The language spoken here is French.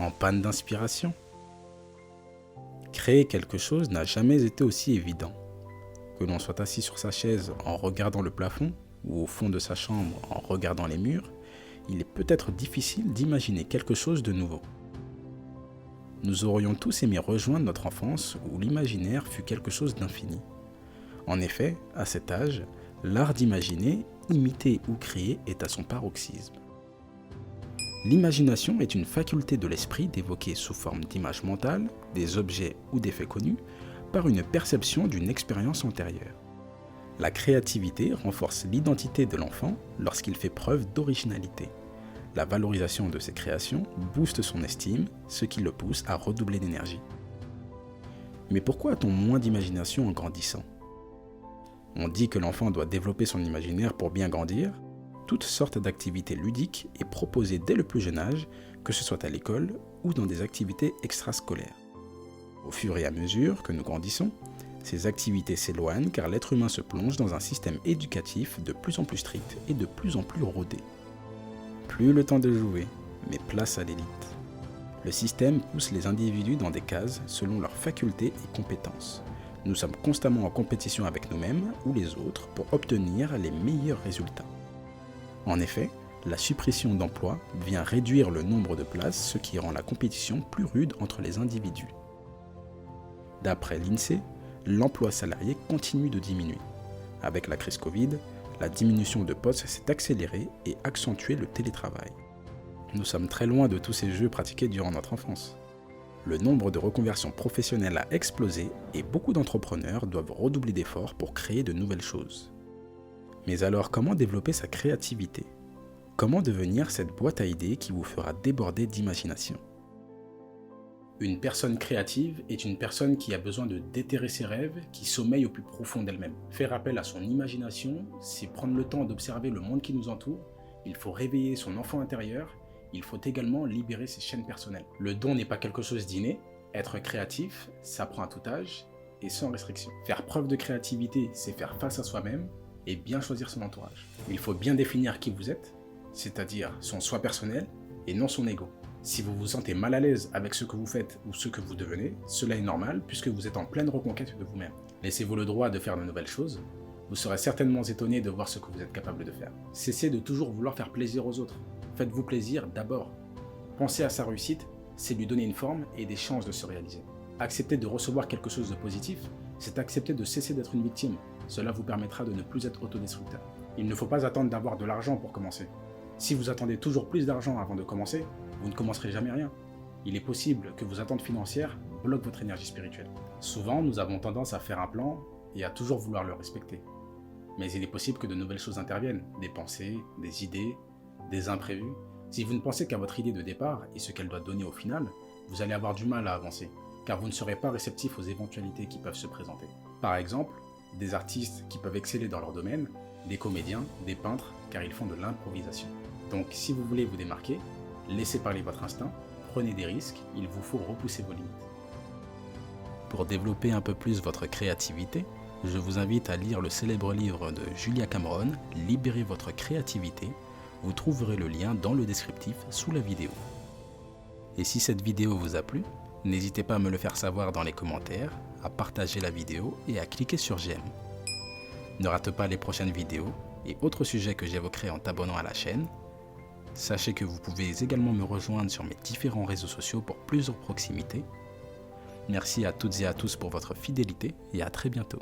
En panne d'inspiration? Créer quelque chose n'a jamais été aussi évident. Que l'on soit assis sur sa chaise en regardant le plafond ou au fond de sa chambre en regardant les murs, il est peut-être difficile d'imaginer quelque chose de nouveau. Nous aurions tous aimé rejoindre notre enfance où l'imaginaire fut quelque chose d'infini. En effet, à cet âge, l'art d'imaginer, imiter ou créer est à son paroxysme. L'imagination est une faculté de l'esprit d'évoquer sous forme d'images mentales, des objets ou des faits connus, par une perception d'une expérience antérieure. La créativité renforce l'identité de l'enfant lorsqu'il fait preuve d'originalité. La valorisation de ses créations booste son estime, ce qui le pousse à redoubler d'énergie. Mais pourquoi a-t-on moins d'imagination en grandissant? On dit que l'enfant doit développer son imaginaire pour bien grandir. Toutes sortes d'activités ludiques est proposées dès le plus jeune âge, que ce soit à l'école ou dans des activités extrascolaires. Au fur et à mesure que nous grandissons, ces activités s'éloignent car l'être humain se plonge dans un système éducatif de plus en plus strict et de plus en plus rodé. Plus le temps de jouer, mais place à l'élite. Le système pousse les individus dans des cases selon leurs facultés et compétences. Nous sommes constamment en compétition avec nous-mêmes ou les autres pour obtenir les meilleurs résultats. En effet, la suppression d'emplois vient réduire le nombre de places, ce qui rend la compétition plus rude entre les individus. D'après l'INSEE, l'emploi salarié continue de diminuer. Avec la crise Covid, la diminution de postes s'est accélérée et accentué le télétravail. Nous sommes très loin de tous ces jeux pratiqués durant notre enfance. Le nombre de reconversions professionnelles a explosé et beaucoup d'entrepreneurs doivent redoubler d'efforts pour créer de nouvelles choses. Mais alors, comment développer sa créativité? Comment devenir cette boîte à idées qui vous fera déborder d'imagination? Une personne créative est une personne qui a besoin de déterrer ses rêves, qui sommeille au plus profond d'elle-même. Faire appel à son imagination, c'est prendre le temps d'observer le monde qui nous entoure. Il faut réveiller son enfant intérieur. Il faut également libérer ses chaînes personnelles. Le don n'est pas quelque chose d'inné. Être créatif, ça prend à tout âge et sans restriction. Faire preuve de créativité, c'est faire face à soi-même et bien choisir son entourage. Il faut bien définir qui vous êtes, c'est-à-dire son soi personnel et non son ego. Si vous vous sentez mal à l'aise avec ce que vous faites ou ce que vous devenez, cela est normal puisque vous êtes en pleine reconquête de vous-même. Laissez-vous le droit de faire de nouvelles choses. Vous serez certainement étonné de voir ce que vous êtes capable de faire. Cessez de toujours vouloir faire plaisir aux autres. Faites-vous plaisir d'abord. Pensez à sa réussite, c'est lui donner une forme et des chances de se réaliser. Accepter de recevoir quelque chose de positif, c'est accepter de cesser d'être une victime. Cela vous permettra de ne plus être autodestructeur. Il ne faut pas attendre d'avoir de l'argent pour commencer. Si vous attendez toujours plus d'argent avant de commencer, vous ne commencerez jamais rien. Il est possible que vos attentes financières bloquent votre énergie spirituelle. Souvent, nous avons tendance à faire un plan et à toujours vouloir le respecter. Mais il est possible que de nouvelles choses interviennent, des pensées, des idées, des imprévus. Si vous ne pensez qu'à votre idée de départ et ce qu'elle doit donner au final, vous allez avoir du mal à avancer, car vous ne serez pas réceptif aux éventualités qui peuvent se présenter. Par exemple, des artistes qui peuvent exceller dans leur domaine, des comédiens, des peintres, car ils font de l'improvisation. Donc si vous voulez vous démarquer, laissez parler votre instinct, prenez des risques, il vous faut repousser vos limites. Pour développer un peu plus votre créativité, je vous invite à lire le célèbre livre de Julia Cameron, Libérez votre créativité. Vous trouverez le lien dans le descriptif sous la vidéo. Et si cette vidéo vous a plu, n'hésitez pas à me le faire savoir dans les commentaires, à partager la vidéo et à cliquer sur j'aime. Ne rate pas les prochaines vidéos et autres sujets que j'évoquerai en t'abonnant à la chaîne. Sachez que vous pouvez également me rejoindre sur mes différents réseaux sociaux pour plus de proximité. Merci à toutes et à tous pour votre fidélité et à très bientôt.